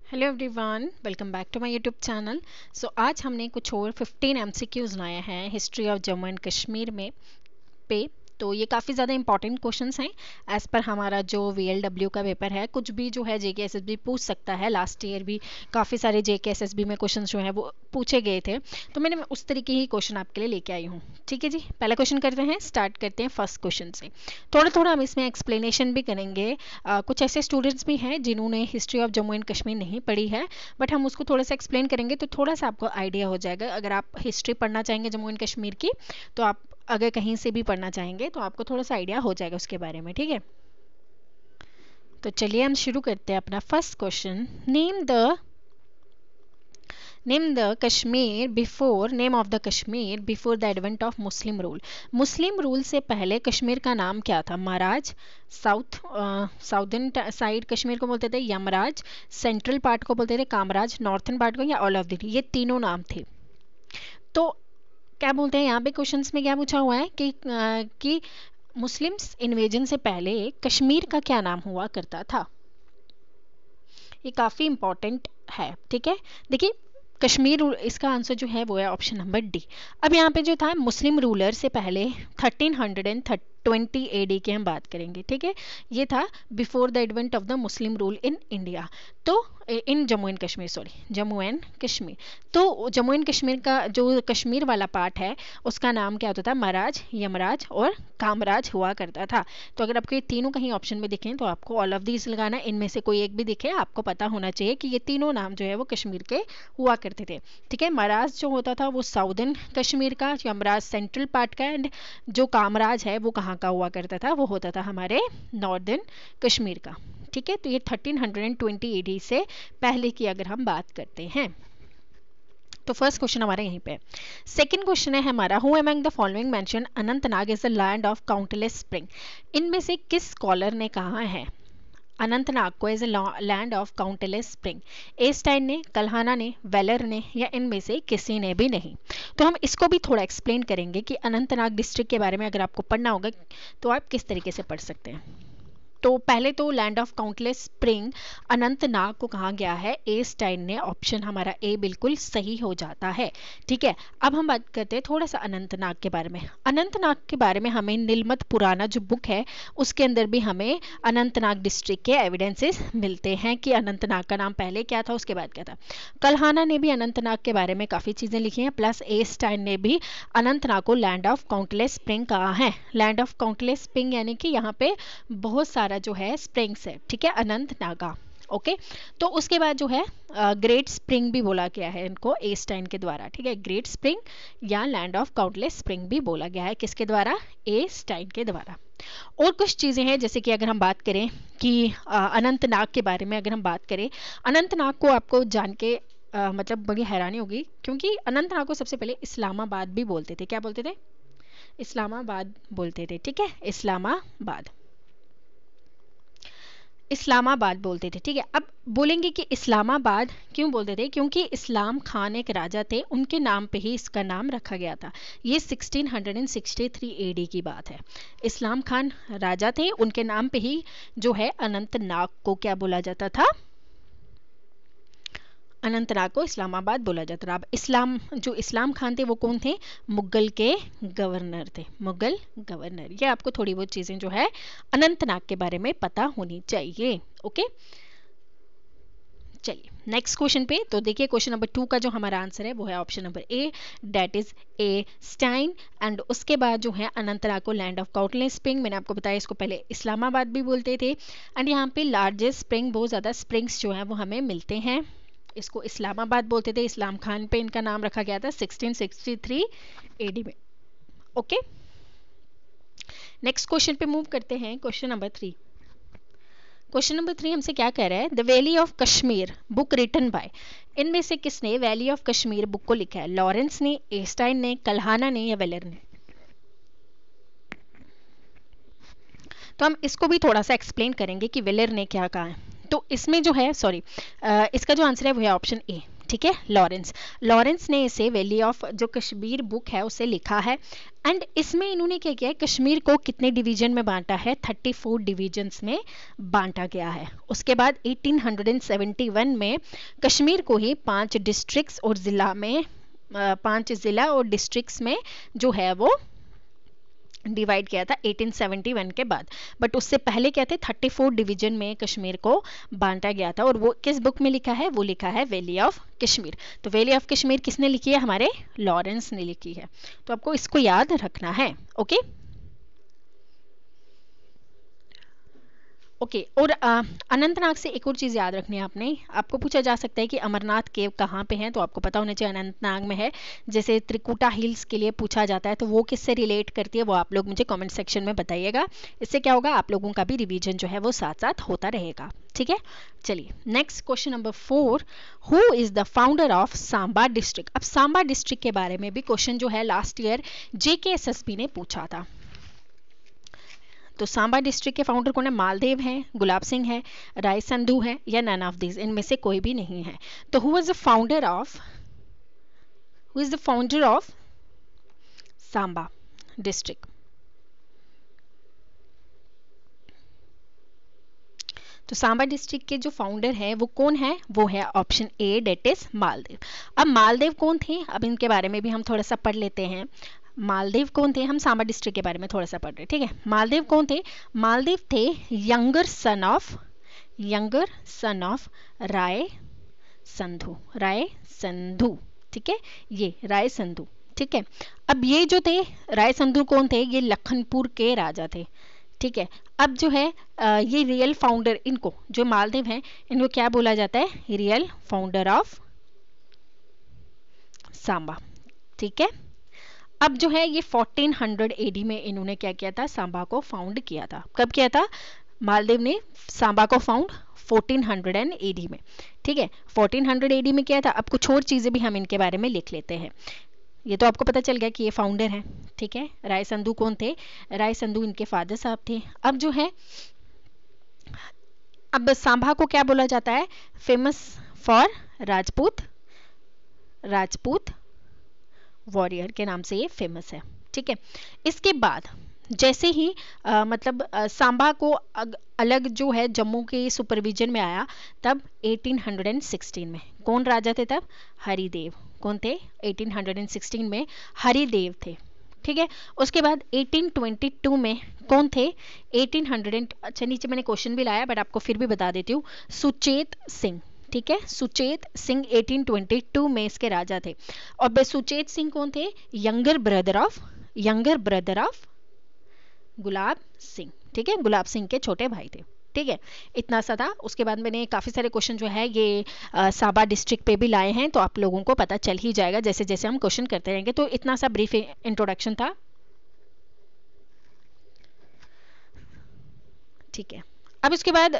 Hello everyone, welcome back to my YouTube channel. आज हमने कुछ और 15 एमसीक्यूज लाए हैं history of Jammu and Kashmir में पे। तो ये काफ़ी ज़्यादा इंपॉर्टेंट क्वेश्चंस हैं एज़ पर हमारा जो वीएलडब्ल्यू का पेपर है। कुछ भी जो है जेकेएसएसबी पूछ सकता है। लास्ट ईयर भी काफ़ी सारे जेकेएसएसबी में क्वेश्चन जो हैं वो पूछे गए थे, तो मैंने उस तरीके ही क्वेश्चन आपके लिए लेके आई हूँ। ठीक है जी, पहला क्वेश्चन करते हैं, स्टार्ट करते हैं फर्स्ट क्वेश्चन से। थोड़ा थोड़ा हम इसमें एक्सप्लेनेशन भी करेंगे। कुछ ऐसे स्टूडेंट्स भी हैं जिन्होंने history of Jammu and Kashmir नहीं पढ़ी है, बट हम उसको थोड़ा सा एक्सप्लेन करेंगे तो थोड़ा सा आपको आइडिया हो जाएगा। अगर आप हिस्ट्री पढ़ना चाहेंगे जम्मू एंड कश्मीर की, तो आप अगर कहीं से भी पढ़ना चाहेंगे तो आपको थोड़ा सा आइडिया हो जाएगा उसके बारे में। ठीक है, तो चलिए हम शुरू करते हैं अपना first question. Name the Kashmir before name of the Kashmir before the advent of Muslim rule. Muslim rule से पहले कश्मीर का नाम क्या था? महाराज, साउथर्न साइड कश्मीर को बोलते थे यमराज, सेंट्रल पार्ट को बोलते थे कामराज, नॉर्थर्न पार्ट को या ऑल ऑफ द, ये तीनों नाम थे। तो क्या बोलते हैं यहाँ पे क्वेश्चंस में क्या पूछा हुआ है कि मुस्लिम्स इन्वेजन से पहले कश्मीर का क्या नाम हुआ करता था। ये काफ़ी इंपॉर्टेंट है। ठीक है, देखिए कश्मीर, इसका आंसर जो है वो है ऑप्शन नंबर डी। अब यहाँ पे जो था मुस्लिम रूलर से पहले 1320 एडी की हम बात करेंगे। ठीक है, ये था before the advent of the Muslim rule in India, तो in Jammu and Kashmir, sorry Jammu and Kashmir. तो जम्मू एंड कश्मीर का जो कश्मीर वाला पार्ट है उसका नाम क्या होता था? महाराज, यमराज और कामराज हुआ करता था। तो अगर आपको ये तीनों कहीं ऑप्शन में दिखें तो आपको ऑल ऑफ दीज लगाना, इनमें से कोई एक भी दिखे आपको पता होना चाहिए कि ये तीनों नाम जो है वो कश्मीर के हुआ करते थे। ठीक है, महाराज जो होता था वो साउदर्न कश्मीर का, यमराज सेंट्रल पार्ट का, एंड जो कामराज है वो कहाँ का हुआ करता था? वो होता था हमारे नॉर्दर्न कश्मीर का। ठीक है, तो ये 1320 एडी से पहले की अगर हम बात करते हैं। तो फर्स्ट क्वेश्चन हमारे यहीं पे। सेकंड क्वेश्चन है हमारा, who among the following mention Anantnag is the land of countless spring. इनमें से किस स्कॉलर ने कहा है अनंतनाग को as a land of countless spring? Stein ने, कल्हाना ने, वेलर ने, या इनमें से किसी ने भी नहीं? तो हम इसको भी थोड़ा एक्सप्लेन करेंगे कि अनंतनाग डिस्ट्रिक्ट के बारे में अगर आपको पढ़ना होगा तो आप किस तरीके से पढ़ सकते हैं। तो पहले तो land of countless spring Anantnag को कहा गया है एस्टाइन ने, ऑप्शन हमारा ए बिल्कुल सही हो जाता है। ठीक है, अब हम बात करते हैं थोड़ा सा अनंतनाग के बारे में। अनंतनाग के बारे में हमें नीलमत पुराना जो बुक है उसके अंदर भी हमें अनंतनाग डिस्ट्रिक्ट के एविडेंसेस मिलते हैं कि अनंतनाग का नाम पहले क्या था उसके बाद क्या था। कल्हाना ने भी अनंतनाग के बारे में काफ़ी चीज़ें लिखी हैं, प्लस एस्टाइन ने भी अनंतनाग को लैंड ऑफ काउंटलेस स्प्रिंग कहा है। लैंड ऑफ काउंटलेस स्प्रिंग यानी कि यहाँ पे बहुत सारा जो है स्प्रिंग्स है। ठीक है, अनंतनागा। ओके, तो उसके बाद जो है ग्रेट स्प्रिंग भी बोला गया है इनको एस्टाइन के द्वारा। ठीक है, ग्रेट स्प्रिंग या लैंड ऑफ काउंटलेस स्प्रिंग भी बोला गया है किसके द्वारा? एस्टाइन के द्वारा। और कुछ चीज़ें हैं जैसे कि अगर हम बात करें कि अनंतनाग के बारे में अगर हम बात करें, अनंतनाग को आपको जान के मतलब बड़ी हैरानी होगी, क्योंकि अनंतनाग को सबसे पहले इस्लामाबाद भी बोलते थे। क्या बोलते थे? इस्लामाबाद बोलते थे। ठीक है, इस्लामाबाद बोलते थे। ठीक है, अब बोलेंगे कि इस्लामाबाद क्यों बोलते थे? क्योंकि इस्लाम खान एक राजा थे, उनके नाम पे ही इसका नाम रखा गया था। ये 1663 एडी की बात है। इस्लाम खान राजा थे, उनके नाम पे ही जो है अनंतनाग को क्या बोला जाता था? अनंतनाग को इस्लामाबाद बोला जाता था। अब इस्लाम खान थे वो कौन थे? मुगल के गवर्नर थे, मुगल गवर्नर। ये आपको थोड़ी बहुत चीजें जो है अनंतनाग के बारे में पता होनी चाहिए। ओके, चलिए नेक्स्ट क्वेश्चन पे। तो देखिए क्वेश्चन नंबर 2 का जो हमारा आंसर है वो है option number A, that is A Stein. And उसके बाद जो है अनंतनाग को लैंड ऑफ काउंटलेस स्प्रिंग, मैंने आपको बताया इसको पहले इस्लामाबाद भी बोलते थे। एंड यहाँ पे लार्जेस्ट स्प्रिंग, बहुत ज़्यादा स्प्रिंग्स जो है वो हमें मिलते हैं, इसको इस्लामाबाद बोलते थे। इस्लाम खान पे इनका नाम रखा गया था 1663 एडी में। ओके, नेक्स्ट क्वेश्चन पे मूव करते हैं। क्वेश्चन नंबर 3 हमसे क्या कह रहा है? The valley of Kashmir book written by. इनमें से किसने वैली ऑफ कश्मीर बुक को लिखा है? लॉरेंस ने, एस्टाइन ने, कल्हाना ने, या वेलर ने? तो हम इसको भी थोड़ा सा एक्सप्लेन करेंगे कि वेलर ने क्या कहा है। तो इसमें जो है, सॉरी, इसका जो आंसर है वो है ऑप्शन ए। ठीक है, लॉरेंस। लॉरेंस ने इसे वैली ऑफ जो कश्मीर बुक है उसे लिखा है। एंड इसमें इन्होंने क्या किया है, कश्मीर को कितने डिवीजन में बांटा है, 34 डिवीजन्स में बांटा गया है। उसके बाद 1871 में कश्मीर को ही 5 डिस्ट्रिक्ट्स और जिला में 5 जिला और डिस्ट्रिक्ट्स में जो है वो डिवाइड किया था 1871 के बाद। बट उससे पहले क्या थे, 34 डिवीजन में कश्मीर को बांटा गया था। और वो किस बुक में लिखा है, वो लिखा है वैली ऑफ कश्मीर। तो वैली ऑफ कश्मीर किसने लिखी है, हमारे लॉरेंस ने लिखी है। तो आपको इसको याद रखना है। ओके ओके और अनंतनाग से एक और चीज़ याद रखनी है आपने। आपको पूछा जा सकता है कि अमरनाथ केव कहाँ पे है, तो आपको पता होना चाहिए अनंतनाग में है। जैसे त्रिकुटा हिल्स के लिए पूछा जाता है, तो वो किससे रिलेट करती है, वो आप लोग मुझे कमेंट सेक्शन में बताइएगा। इससे क्या होगा, आप लोगों का भी रिवीजन जो है वो साथ साथ होता रहेगा। ठीक है, चलिए next question number 4, who is the founder of Samba district. अब सांबा डिस्ट्रिक्ट के बारे में भी क्वेश्चन जो है लास्ट ईयर JKSSB ने पूछा था। तो सांबा डिस्ट्रिक्ट के फाउंडर कौन है, मालदेव हैं, गुलाब सिंह है, राय संधू है, या नन ऑफ दिस, इनमें से कोई भी नहीं है। तो who is the founder of Samba district. तो सांबा डिस्ट्रिक्ट के जो फाउंडर है वो कौन है, वो है option A, that is Maldev. अब मालदेव कौन थे, अब इनके बारे में भी हम थोड़ा सा पढ़ लेते हैं। मालदेव कौन थे, हम सांबा डिस्ट्रिक्ट के बारे में थोड़ा सा पढ़ रहे हैं। ठीक है, मालदेव कौन थे, मालदेव थे यंगर सन ऑफ राय संधू। ठीक है, ये राय संधू। ठीक है, अब ये जो थे राय संधू कौन थे, ये लखनपुर के राजा थे। ठीक है, अब जो है ये रियल फाउंडर, इनको जो मालदेव हैं इनको क्या बोला जाता है, रियल फाउंडर ऑफ सांबा। ठीक है, अब जो है ये 1400 AD में इन्होंने क्या किया था, सांबा को फाउंड किया था। कब किया था, मालदेव ने सांबा को फाउंड 1400 AD में। ठीक है, 1400 AD में किया था। अब कुछ और चीजें भी हम इनके बारे में लिख लेते हैं। ये तो आपको पता चल गया कि ये फाउंडर हैं। ठीक है, राय संधू कौन थे, राय संधू इनके फादर साहब थे। अब जो है, अब सांबा को क्या बोला जाता है, फेमस फॉर राजपूत वॉरियर के नाम से ये फेमस है। ठीक है, इसके बाद जैसे ही सांबा को अलग जो है जम्मू के सुपरविजन में आया, तब 1816 में कौन राजा थे, तब हरिदेव। कौन थे, 1816 में हरिदेव थे। ठीक है, उसके बाद 1822 में कौन थे, 1800, अच्छा नीचे मैंने क्वेश्चन भी लाया बट आपको फिर भी बता देती हूँ, सुचेत सिंह। ठीक है, सुचेत सिंह 1822 में इसके राजा थे। और सुचेत सिंह कौन थे, younger brother of Gulab Singh. ठीक है, गुलाब सिंह के छोटे भाई थे। ठीक है, इतना सा था। उसके बाद मैंने काफ़ी सारे क्वेश्चन जो है ये सांबा डिस्ट्रिक्ट पे भी लाए हैं, तो आप लोगों को पता चल ही जाएगा जैसे जैसे हम क्वेश्चन करते रहेंगे। तो इतना सा ब्रीफ इंट्रोडक्शन था। ठीक है, अब उसके बाद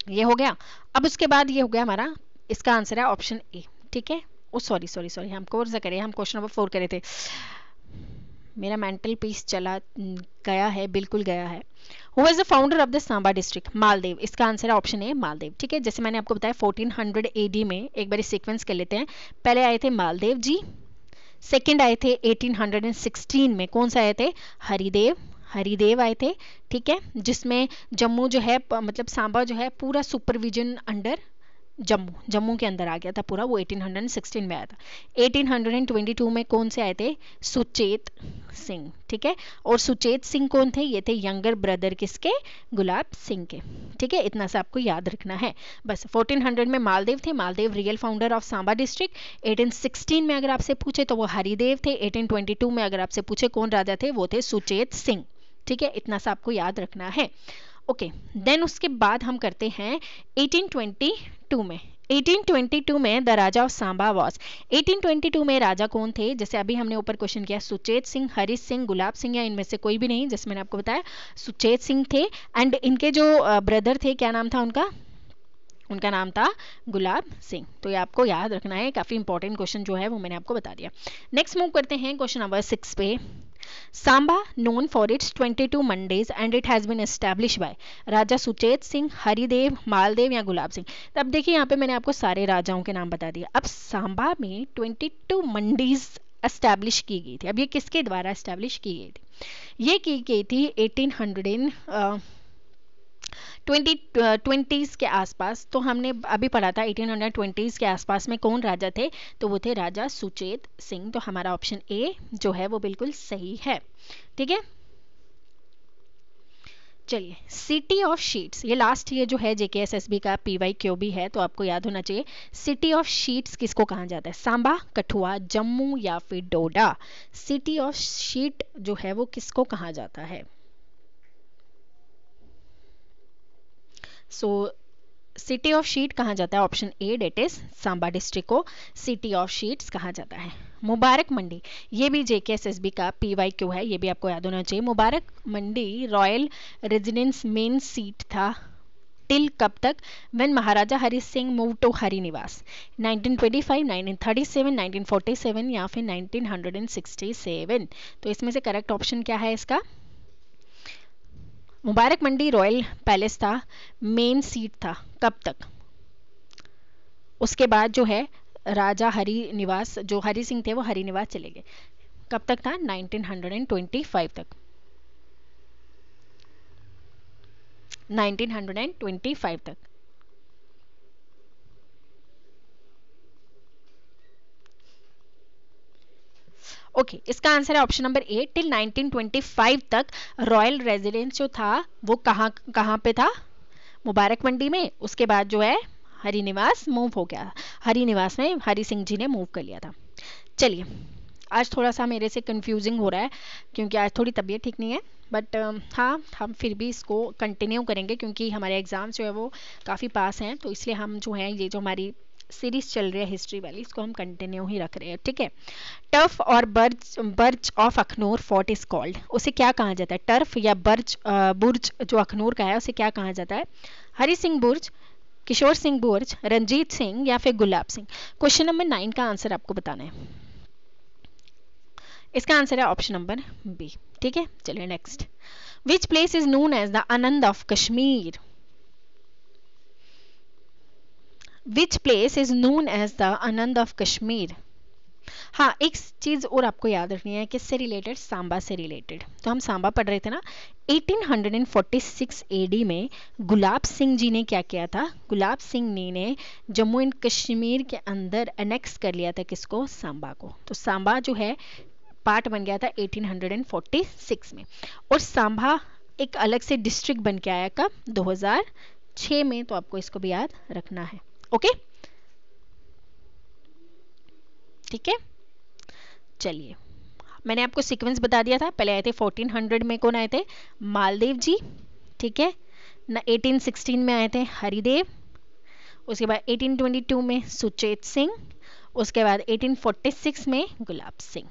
ये हो गया। अब उसके बाद ये हो गया हमारा, इसका आंसर है ऑप्शन ए। ठीक है, ओ सॉरी हम कौन सा करे, हम क्वेश्चन नंबर 4 करे थे, मेरा मेंटल पीस चला गया है, बिल्कुल गया है। Who is the founder of the Samba district, Maldev. इसका आंसर है ऑप्शन ए, मालदेव। ठीक है, जैसे मैंने आपको बताया 1400 AD में, एक बार सीक्वेंस कर लेते हैं। पहले आए थे मालदेव जी, सेकंड आए थे 1816 में, कौन सा आए थे, हरिदेव आए थे। ठीक है, जिसमें जम्मू जो है सांबा जो है पूरा सुपरविजन अंडर जम्मू के अंदर आ गया था पूरा, वो 1816 में आया था। 1822 में कौन से आए थे, सुचेत सिंह। ठीक है, और सुचेत सिंह कौन थे, ये थे यंगर ब्रदर किसके, गुलाब सिंह के। ठीक है, इतना सा आपको याद रखना है बस। 1400 में मालदेव थे, Maldev real founder of Samba district. 1816 में अगर आपसे पूछे तो वो हरिदेव थे। 1822 में अगर आपसे पूछे कौन राजा थे, वो थे सुचेत सिंह। ठीक है, इतना सा आपको याद रखना है। ओके, देन उसके बाद हम करते हैं 1822 में। 1822 में the Raja of Samba was, 1822 में राजा कौन थे, जैसे अभी हमने ऊपर क्वेश्चन किया, सुचेत सिंह, हरि सिंह, गुलाब सिंह, या इनमें से कोई भी नहीं, जैसे मैंने आपको बताया सुचेत सिंह थे। एंड इनके जो ब्रदर थे, क्या नाम था उनका नाम था गुलाब सिंह। तो ये आपको याद रखना है, काफी इंपॉर्टेंट क्वेश्चन जो है वो मैंने आपको बता दिया। नेक्स्ट मूव करते हैं क्वेश्चन नंबर 6 पे। Samba known for its 22 Mondays and it has been established by राजा सुचेत सिंह, हरिदेव, मालदेव या गुलाब सिंह। अब देखिए यहाँ पे मैंने आपको सारे राजाओं के नाम बता दिए। अब सांबा में 22 मंडीज एस्टैब्लिश की गई थी। अब ये किसके द्वारा एस्टैब्लिश की गई थी? ये की गई थी 1820s के आसपास। तो हमने अभी पढ़ा था 1820s के आसपास में कौन राजा थे, तो वो थे राजा सुचेत सिंह। तो हमारा ऑप्शन ए जो है वो बिल्कुल सही है। ठीक है, चलिए सिटी ऑफ शीट्स, ये लास्ट ये जो है जेकेएसएसबी का पीवाईक्यू भी है, तो आपको याद होना चाहिए। सिटी ऑफ शीट्स किसको कहा जाता है? सांबा, कठुआ, जम्मू या फिर डोडा। सिटी ऑफ शीट जो है वो किसको कहा जाता है? सो सिटी ऑफ शीट कहा जाता है option A, that is Samba district को सिटी ऑफ शीट्स कहा जाता है। मुबारक मंडी, ये भी जेकेएसएसबी का पीवाईक्यू है, ये भी आपको याद होना चाहिए। Mubarak Mandi royal residence main seat था टिल कब तक? When Maharaja Hari Singh move to Hari Niwas, 1925, 1937, 1947 या फिर 1967। तो इसमें से करेक्ट ऑप्शन क्या है इसका? मुबारक मंडी रॉयल पैलेस था, मेन सीट था कब तक? उसके बाद जो है राजा हरि निवास, जो हरि सिंह थे वो हरि निवास चले गए। कब तक था? 1925 तक। 1925 तक। ओके, इसका आंसर है ऑप्शन नंबर ए, टिल 1925 तक रॉयल रेजिडेंस जो था वो कहाँ पे था? मुबारक मंडी में। उसके बाद जो है हरि निवास मूव हो गया, हरि निवास में हरि सिंह जी ने मूव कर लिया था। चलिए, आज थोड़ा सा मेरे से कंफ्यूजिंग हो रहा है क्योंकि आज थोड़ी तबीयत ठीक नहीं है, बट हाँ हम फिर भी इसको कंटिन्यू करेंगे क्योंकि हमारे एग्ज़ाम्स जो है वो काफ़ी पास हैं, तो इसलिए हम जो है ये जो हमारी सीरीज चल रही है हिस्ट्री वाली, इसको हम कंटिन्यू ही रख रहे हैं। ठीक है, टर्फ और बर्ज of Akhnoor fort is called, उसे क्या कहा जाता है? टर्फ या बुर्ज जो अखनूर का है उसे क्या कहा जाता है? हरि सिंह बुर्ज, किशोर सिंह बुर्ज, रंजीत सिंह या फिर गुलाब सिंह। क्वेश्चन नंबर 9 का आंसर आपको बताना है। इसका आंसर है ऑप्शन नंबर बी। ठीक है, चलिए next. Which place is known as the Anand of Kashmir? Which place is known as the Anand of Kashmir? हाँ, एक चीज और आपको याद रखनी है, किससे रिलेटेड? सांबा से रिलेटेड। तो हम सांबा पढ़ रहे थे ना। 1846 एडी में गुलाब सिंह जी ने क्या किया था? गुलाब सिंह ने जम्मू एंड कश्मीर के अंदर एनेक्स कर लिया था किसको? सांबा को। तो सांबा जो है पार्ट बन गया था 1846 में, और सांबा एक अलग से डिस्ट्रिक्ट बन के आया कब? 2006 में। तो आपको इसको भी याद रखना है। ओके, ठीक है, चलिए मैंने आपको सीक्वेंस बता दिया था। पहले आए थे 1400 में, कौन आए थे? मालदेव जी। ठीक है ना, 1816 में आए थे हरिदेव। उसके बाद 1822 में सुचेत सिंह। उसके बाद 1846 में गुलाब सिंह।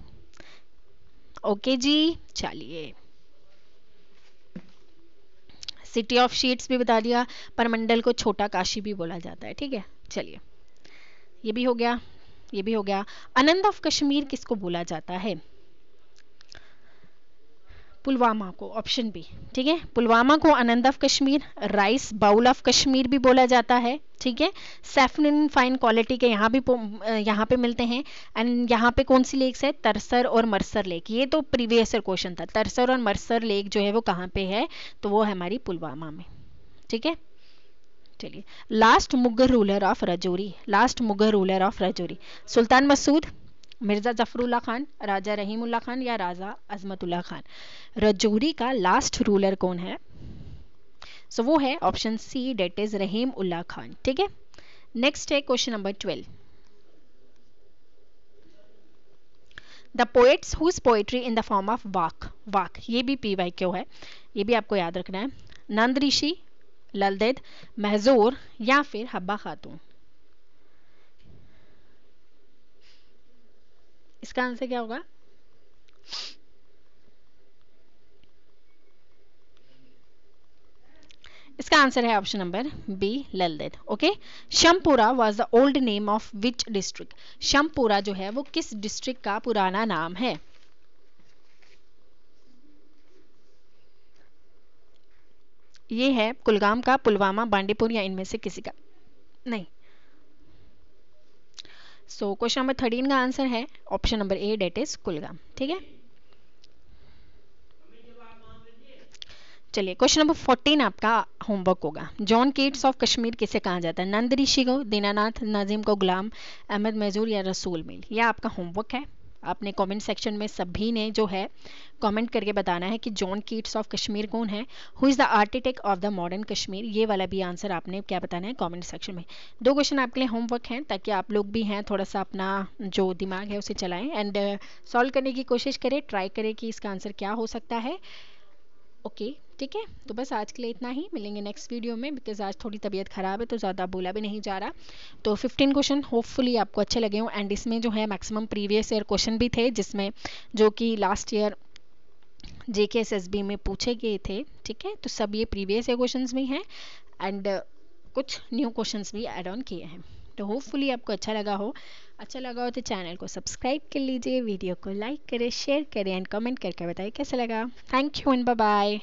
ओके जी, चलिए सिटी ऑफ शीट्स भी बता दिया, परमंडल को छोटा काशी भी बोला जाता है। ठीक है, चलिए ये भी हो गया, ये भी हो गया। आनंद ऑफ कश्मीर किसको बोला जाता है? पुलवामा को, ऑप्शन बी। ठीक है, पुलवामा को Anand of Kashmir, rice bowl of Kashmir भी बोला जाता है। ठीक है, सैफरन फाइन क्वालिटी के यहाँ पे मिलते हैं। एंड यहाँ पे कौन सी लेक्स है? तरसर और मरसर लेक। ये तो प्रीवियस ईयर क्वेश्चन था। तरसर और मरसर लेक जो है वो कहाँ पे है? तो वो है हमारी पुलवामा में। ठीक है, चलिए last Mughal ruler of Rajouri, last Mughal ruler of Rajouri, Sultan Masood, Mirza Zafarullah Khan, Raja Rahimullah Khan या राजा अजमतुल्ला खान। रजौरी का लास्ट रूलर कौन है? सो वो है option C, that is Rahimullah Khan. ठीक है, नेक्स्ट है question number 12। The poets whose poetry in the form of vakh, vakh ये भी पीवाईक्यू है, ये भी आपको याद रखना है। नंद ऋषि, ललदेद, महजूर या फिर हब्बा खातून। इसका आंसर क्या होगा? इसका आंसर है option number B, Lalded. Okay, Shampura was the old name of which district? Shampura जो है वो किस डिस्ट्रिक्ट का पुराना नाम है? ये है कुलगाम का, पुलवामा, बांडीपुर या इनमें से किसी का नहीं। सो क्वेश्चन नंबर 13 का आंसर है option number A, that is Kulgam. ठीक है, चलिए क्वेश्चन नंबर 14 आपका होमवर्क होगा। जॉन कीट्स ऑफ कश्मीर किसे कहा जाता है? नंद ऋषि को, दीनानाथ नजीम को, गुलाम अहमद महजूर या रसूल मील? यह आपका होमवर्क है। आपने कमेंट सेक्शन में सभी ने जो है कमेंट करके बताना है कि जॉन कीट्स ऑफ कश्मीर कौन है, who is the architect of the modern Kashmir. ये वाला भी आंसर आपने क्या बताना है कमेंट सेक्शन में। 2 क्वेश्चन आपके लिए होमवर्क हैं ताकि आप लोग भी हैं थोड़ा सा अपना जो दिमाग है उसे चलाएं एंड सॉल्व करने की कोशिश करें, ट्राई करें कि इसका आंसर क्या हो सकता है। ओके ठीक है, तो बस आज के लिए इतना ही, मिलेंगे नेक्स्ट वीडियो में, बिकॉज आज थोड़ी तबीयत ख़राब है तो ज़्यादा बोला भी नहीं जा रहा। तो 15 क्वेश्चन होपफुली आपको अच्छे लगे हों एंड इसमें जो है मैक्सिमम प्रीवियस ईयर क्वेश्चन भी थे जिसमें जो कि लास्ट ईयर JKSSB में पूछे गए थे। ठीक है, तो सब ये प्रीवियस ईयर क्वेश्चन भी हैं एंड कुछ न्यू क्वेश्चंस भी ऐड ऑन किए हैं। तो होपफुली आपको अच्छा लगा हो। अच्छा लगा हो तो चैनल को सब्सक्राइब कर लीजिए, वीडियो को लाइक करें, शेयर करें एंड कमेंट करके बताइए कैसा लगा। Thank you and bye bye.